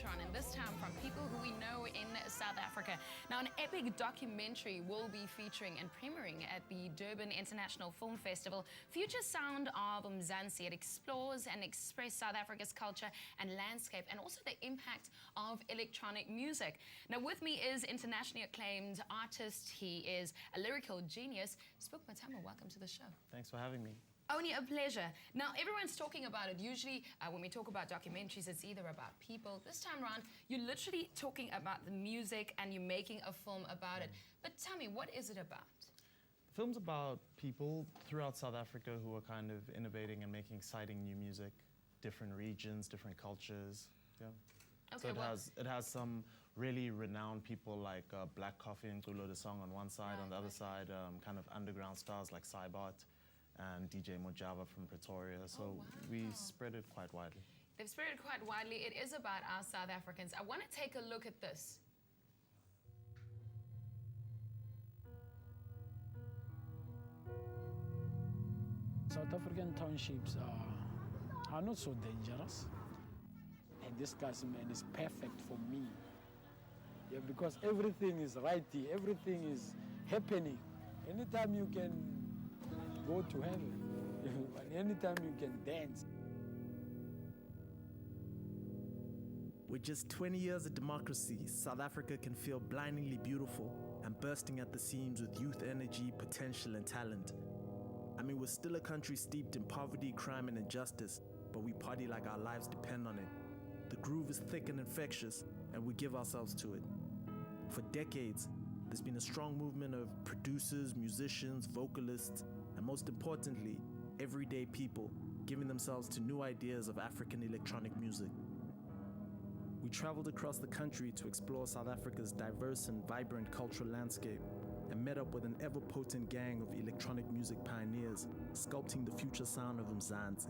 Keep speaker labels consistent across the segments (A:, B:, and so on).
A: later on, and this time from people who we know in South Africa. Now, an epic documentary will be featuring and premiering at the Durban International Film Festival, Future Sounds of Mzansi. It explores and expresses South Africa's culture and landscape, and also the impact of electronic music. Now, with me is internationally acclaimed artist. He is a lyrical genius. Spoek Mathambo, welcome to the show.
B: Thanks for having me.
A: Only a pleasure. Now, everyone's talking about it. Usually, when we talk about documentaries, it's either about people. This time around, you're literally talking about the music and you're making a film about it. But tell me, what is it about?
B: The film's about people throughout South Africa who are kind of innovating and making exciting new music, different regions, different cultures. Yeah.
A: Okay,
B: so it has some really renowned people like Black Coffee and Kulo the Song on one side, on the other side, kind of underground stars like Cybot and DJ Mojava from Pretoria. So we spread it quite widely.
A: They've spread it quite widely. It is about our South Africans. I want to take a look at this.
C: South African townships are not so dangerous. And this guy's man is perfect for me. Yeah, because everything is right here, everything is happening. Anytime you can go to heaven, and anytime you can dance.
D: With just 20 years of democracy, South Africa can feel blindingly beautiful and bursting at the seams with youth energy, potential, and talent. I mean, we're still a country steeped in poverty, crime, and injustice, but we party like our lives depend on it. The groove is thick and infectious, and we give ourselves to it. For decades, there's been a strong movement of producers, musicians, vocalists, and most importantly, everyday people giving themselves to new ideas of African electronic music. We traveled across the country to explore South Africa's diverse and vibrant cultural landscape and met up with an ever-potent gang of electronic music pioneers sculpting the future sound of Mzansi.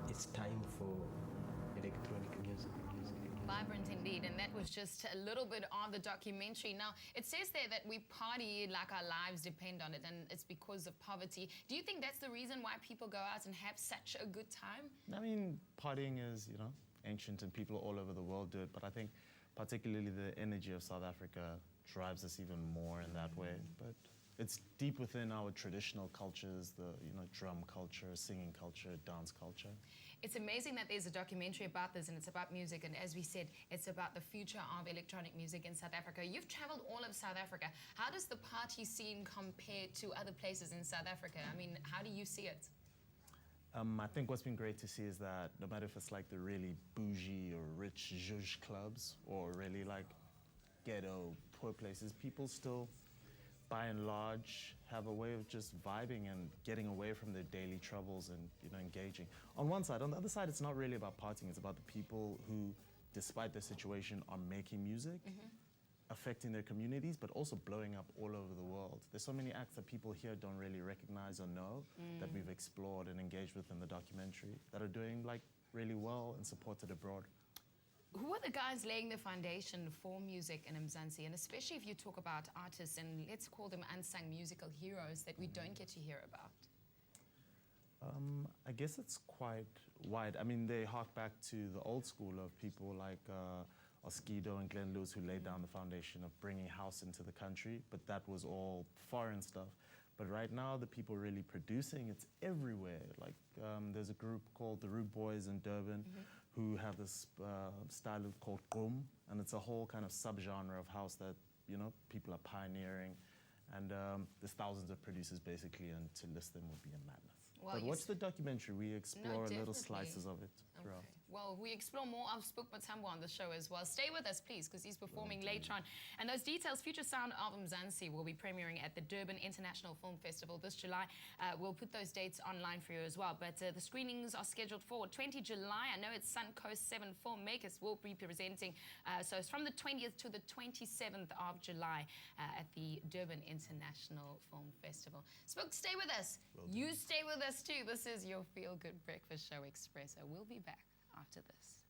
E: It's time for electronic music.
A: Vibrant indeed, and that was just a little bit of the documentary. Now, it says there that we party like our lives depend on it, and it's because of poverty. Do you think that's the reason why people go out and have such a good time?
B: I mean, partying is, you know, ancient and people all over the world do it, but I think particularly the energy of South Africa drives us even more in that way. But it's deep within our traditional cultures, the drum culture, singing culture, dance culture.
A: It's amazing that there's a documentary about this, and it's about music, and as we said, it's about the future of electronic music in South Africa. You've traveled all of South Africa. How does the party scene compare to other places in South Africa? I mean, how do you see it?
B: I think what's been great to see is that no matter if it's like the really bougie or rich zhuzh clubs or really like ghetto, poor places, people still, by and large, have a way of just vibing and getting away from their daily troubles and engaging. On one side. On the other side, it's not really about partying. It's about the people who, despite their situation, are making music, affecting their communities, but also blowing up all over the world. There's so many acts that people here don't really recognize or know that we've explored and engaged with in the documentary that are doing like really well and supported abroad.
A: Who are the guys laying the foundation for music in Mzansi, and especially if you talk about artists and let's call them unsung musical heroes that we don't get to hear about?
B: I guess it's quite wide. I mean, they hark back to the old school of people like Oskido and Glenn Lewis who laid down the foundation of bringing house into the country, but that was all foreign stuff. But right now, the people really producing, it's everywhere. Like, there's a group called the Rude Boys in Durban who have this style called Gqom, and it's a whole kind of subgenre of house that, people are pioneering. And there's thousands of producers, basically, and to list them would be a madness. Well, but watch the documentary. We explore little slices of it throughout.
A: Okay. Well, we explore more of Spoek Mathambo on the show as well. Stay with us, please, because he's performing later on. And those details, Future Sound of Mzansi, will be premiering at the Durban International Film Festival this July. We'll put those dates online for you as well. But the screenings are scheduled for 20 July. I know it's Suncoast 7 filmmakers will be presenting. So it's from the 20th to the 27th of July at the Durban International Film Festival. Spoek, stay with us. You stay with us too. This is your Feel Good Breakfast Show, Expresso. We'll be back after this.